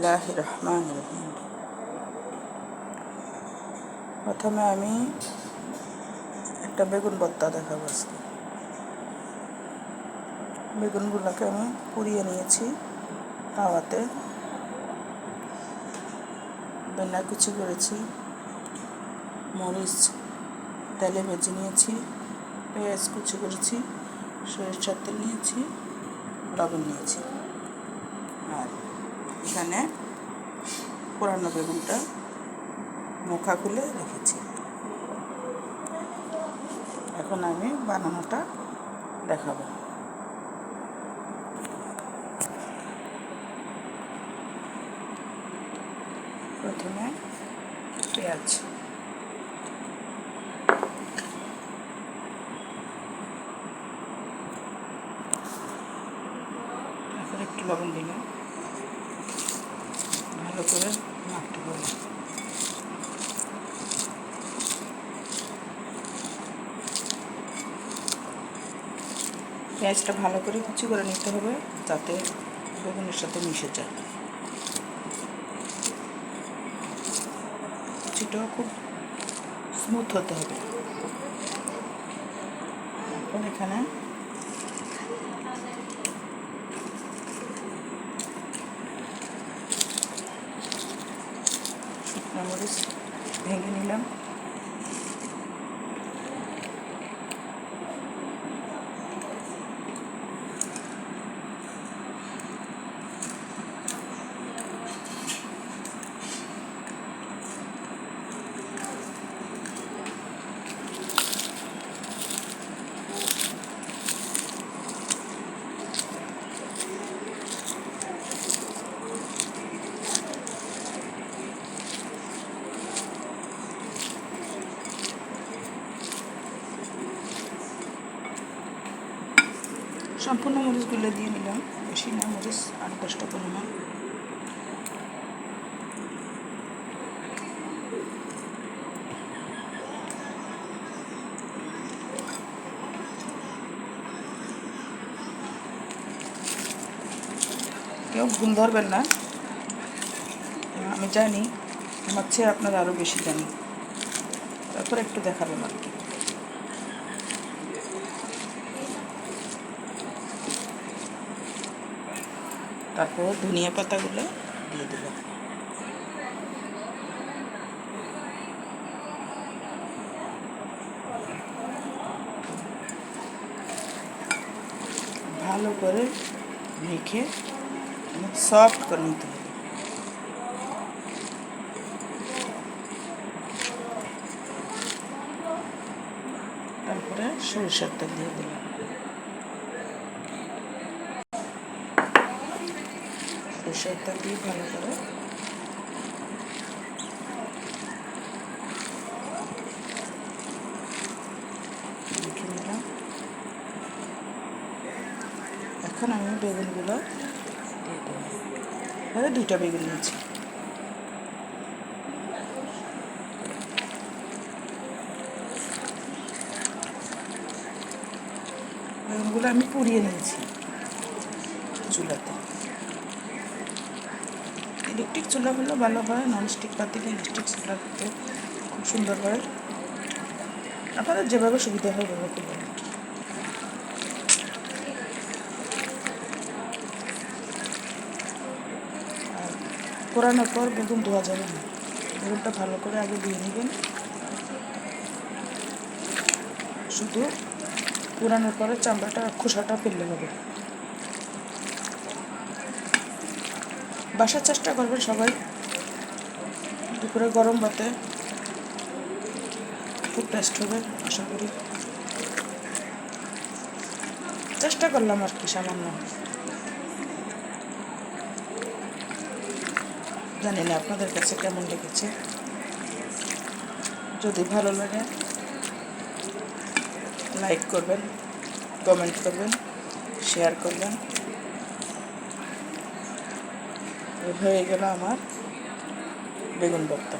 বিসমিল্লাহির রহমানির রহিম। প্রথমে আমি একটা বেগুন ভর্তা দেখাবো আজকে। বেগুনগুলোকে আমি পুড়িয়ে নিয়েছি তাওয়াতে, বেন্না কুচি করেছি, মরিচ তেলে ভেজে নিয়েছি, পেঁয়াজ কুচি করেছি, সরিষার তেল নিয়েছি, লবণ নিয়েছি, আর এখানে পুরানো বেগুনটা মুখা খুলে রেখেছি। এখন আমি বানানোটা দেখাবো। প্রথমে পেঁয়াজ, তারপর একটু লবণ দিলাম, ভালো করে মাখতে হবে। পেঁয়াজটা ভালো করে কুচি করে নিতে হবে যাতে বেগুনের সাথে মিশে যায়। কুচিটাও খুব স্মুথ হতে হবে। এখন এখানে শুকনো মরিচ ভেঙে নিলাম, সম্পূর্ণ মরিচগুলো দিয়ে নিলাম, বেশি না, মরিচ 8-10টা পরিমাণ। কেউ ভুল ধরবেন না, আমি জানি, আমার চেয়ে আপনারা আরও বেশি জানি, তারপর একটু দেখাবেন আর কি। তারপর ধনিয়া পাতাগুলো দিয়ে দিলাম। ভালো করে মেখে সফট করে নিতে হবে। তারপরে সরিষার তেল দিয়ে দিলাম। সরিষার তেল দিয়ে ভালো করে মেখে নিলাম। এখন আমি বেগুনগুলো দিয়ে দেবো। এবারে 2টা বেগুন নিয়েছি। বেগুনগুলো আমি পুড়িয়ে নিয়েছি চুলাতে। ইলেকট্রিক চুলা হলে ভালো হয়, ননস্টিক পাতিলে ইলেকট্রিক চুলাতে খুব সুন্দর হয়। আপনাদের যেভাবে সুবিধা হয় ওভাবে করবেন। আর পোড়ানোর পর বেগুন ধোয়া যাবে না, বেগুনটা ভালো করে আগে ধুয়ে নেবেন। শুধু পোড়ানোর পরে চামড়াটা, খোসাটা ফেললে হবে। বাসার চেষ্টা করবেন সবাই, দুপুরে গরম ভাতে খুব টেস্ট হবে আশা করি। চেষ্টা করলাম আর কি, সামান্য। জানি না আপনাদের কাছে কেমন লেগেছে। যদি ভালো লাগে লাইক করবেন, কমেন্ট করবেন, শেয়ার করবেন। হয়ে গেল আমার বেগুন ভর্তা।